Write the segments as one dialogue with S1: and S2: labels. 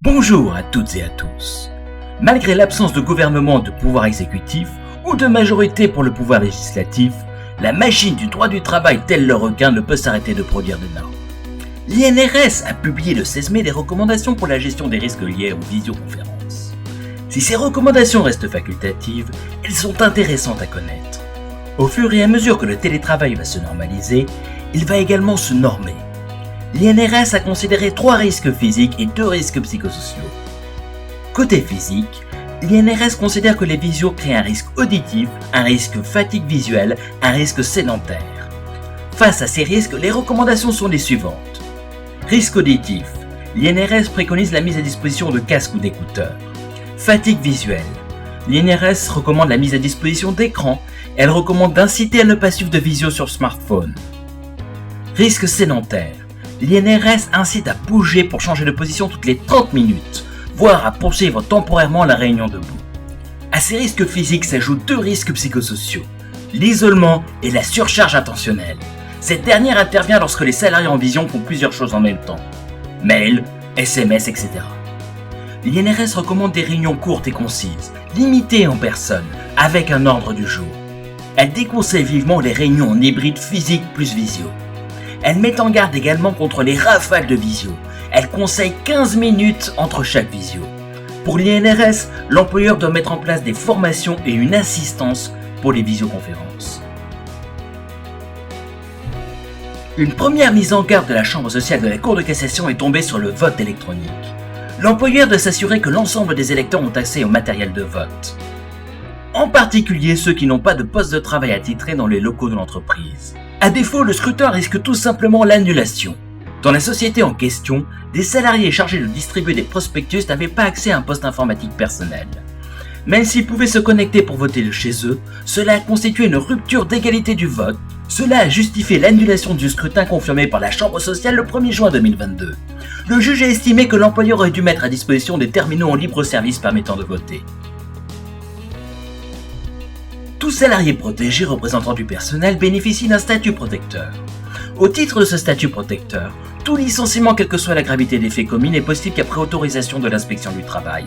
S1: Bonjour à toutes et à tous. Malgré l'absence de gouvernement de pouvoir exécutif ou de majorité pour le pouvoir législatif, la machine du droit du travail tel le requin ne peut s'arrêter de produire des normes. L'INRS a publié le 16 mai des recommandations pour la gestion des risques liés aux visioconférences. Si ces recommandations restent facultatives, elles sont intéressantes à connaître. Au fur et à mesure que le télétravail va se normaliser, il va également se normer. L'INRS a considéré 3 risques physiques et 2 risques psychosociaux. Côté physique, l'INRS considère que les visios créent un risque auditif, un risque fatigue visuelle, un risque sédentaire. Face à ces risques, les recommandations sont les suivantes. Risque auditif, l'INRS préconise la mise à disposition de casques ou d'écouteurs. Fatigue visuelle, l'INRS recommande la mise à disposition d'écrans, elle recommande d'inciter à ne pas suivre de visio sur smartphone. Risque sédentaire, l'INRS incite à bouger pour changer de position toutes les 30 minutes, voire à poursuivre temporairement la réunion debout. À ces risques physiques s'ajoutent 2 risques psychosociaux, l'isolement et la surcharge attentionnelle. Cette dernière intervient lorsque les salariés en vision font plusieurs choses en même temps, mail, SMS, etc. L'INRS recommande des réunions courtes et concises, limitées en personnes, avec un ordre du jour. Elle déconseille vivement les réunions en hybride physique plus visio. Elle met en garde également contre les rafales de visio. Elle conseille 15 minutes entre chaque visio. Pour l'INRS, l'employeur doit mettre en place des formations et une assistance pour les visioconférences. Une première mise en garde de la Chambre sociale de la Cour de cassation est tombée sur le vote électronique. L'employeur doit s'assurer que l'ensemble des électeurs ont accès au matériel de vote. En particulier ceux qui n'ont pas de poste de travail attitré dans les locaux de l'entreprise. À défaut, le scrutin risque tout simplement l'annulation. Dans la société en question, des salariés chargés de distribuer des prospectus n'avaient pas accès à un poste informatique personnel. Même s'ils pouvaient se connecter pour voter de chez eux, cela a constitué une rupture d'égalité du vote. Cela a justifié l'annulation du scrutin confirmé par la Chambre sociale le 1er juin 2022. Le juge a estimé que l'employeur aurait dû mettre à disposition des terminaux en libre service permettant de voter. Tout salarié protégé représentant du personnel bénéficie d'un statut protecteur. Au titre de ce statut protecteur, tout licenciement quelle que soit la gravité des faits commis n'est possible qu'après autorisation de l'inspection du travail.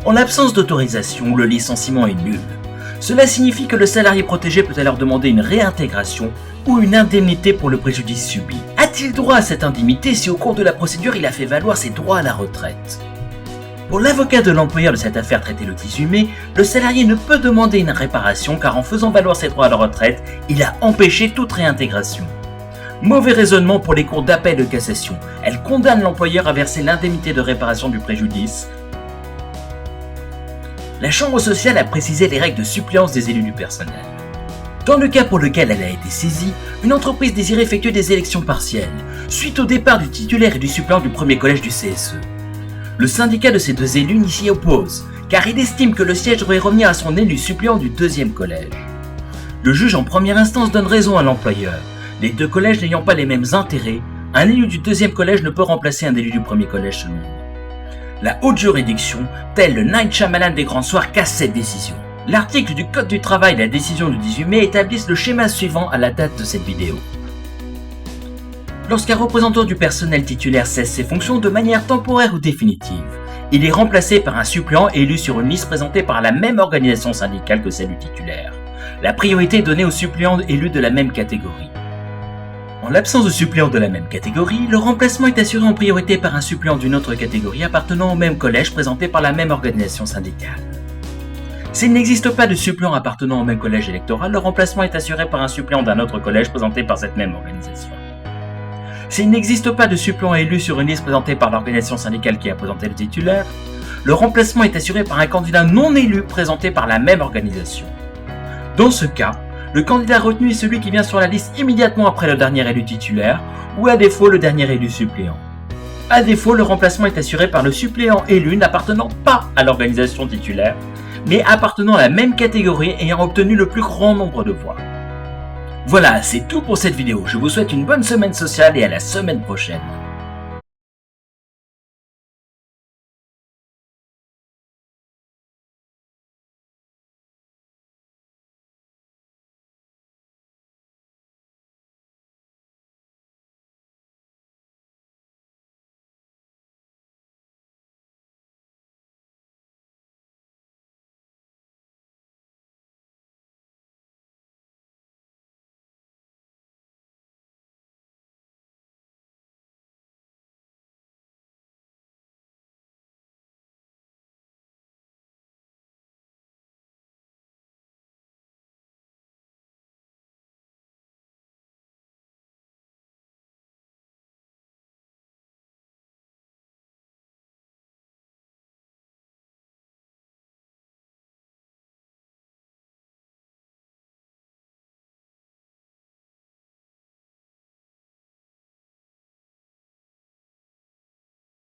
S1: En l'absence d'autorisation, le licenciement est nul. Cela signifie que le salarié protégé peut alors demander une réintégration ou une indemnité pour le préjudice subi. A-t-il droit à cette indemnité si au cours de la procédure il a fait valoir ses droits à la retraite ? Pour l'avocat de l'employeur de cette affaire traitée le 18 mai, le salarié ne peut demander une réparation car en faisant valoir ses droits à la retraite, il a empêché toute réintégration. Mauvais raisonnement pour les cours d'appel de cassation. Elle condamne l'employeur à verser l'indemnité de réparation du préjudice. La Chambre sociale a précisé les règles de suppléance des élus du personnel. Dans le cas pour lequel elle a été saisie, une entreprise désirait effectuer des élections partielles, suite au départ du titulaire et du suppléant du premier collège du CSE. Le syndicat de ces 2 élus s'y oppose, car il estime que le siège devrait revenir à son élu suppléant du 2e collège. Le juge en première instance donne raison à l'employeur. Les 2 collèges n'ayant pas les mêmes intérêts, un élu du 2e collège ne peut remplacer un élu du 1er collège selon lui. La haute juridiction, tel le Night Shyamalan des grands soirs, casse cette décision. L'article du Code du travail de la décision du 18 mai établissent le schéma suivant à la date de cette vidéo. Lorsqu'un représentant du personnel titulaire cesse ses fonctions de manière temporaire ou définitive, il est remplacé par un suppléant élu sur une liste présentée par la même organisation syndicale que celle du titulaire. La priorité est donnée aux suppléants élus de la même catégorie. En l'absence de suppléants de la même catégorie, le remplacement est assuré en priorité par un suppléant d'une autre catégorie appartenant au même collège présenté par la même organisation syndicale. S'il n'existe pas de suppléant appartenant au même collège électoral, le remplacement est assuré par un suppléant d'un autre collège présenté par cette même organisation. S'il n'existe pas de suppléant élu sur une liste présentée par l'organisation syndicale qui a présenté le titulaire, le remplacement est assuré par un candidat non élu présenté par la même organisation. Dans ce cas, le candidat retenu est celui qui vient sur la liste immédiatement après le dernier élu titulaire, ou à défaut le dernier élu suppléant. À défaut, le remplacement est assuré par le suppléant élu n'appartenant pas à l'organisation titulaire, mais appartenant à la même catégorie ayant obtenu le plus grand nombre de voix. Voilà, c'est tout pour cette vidéo. Je vous souhaite une bonne semaine sociale et à la semaine prochaine.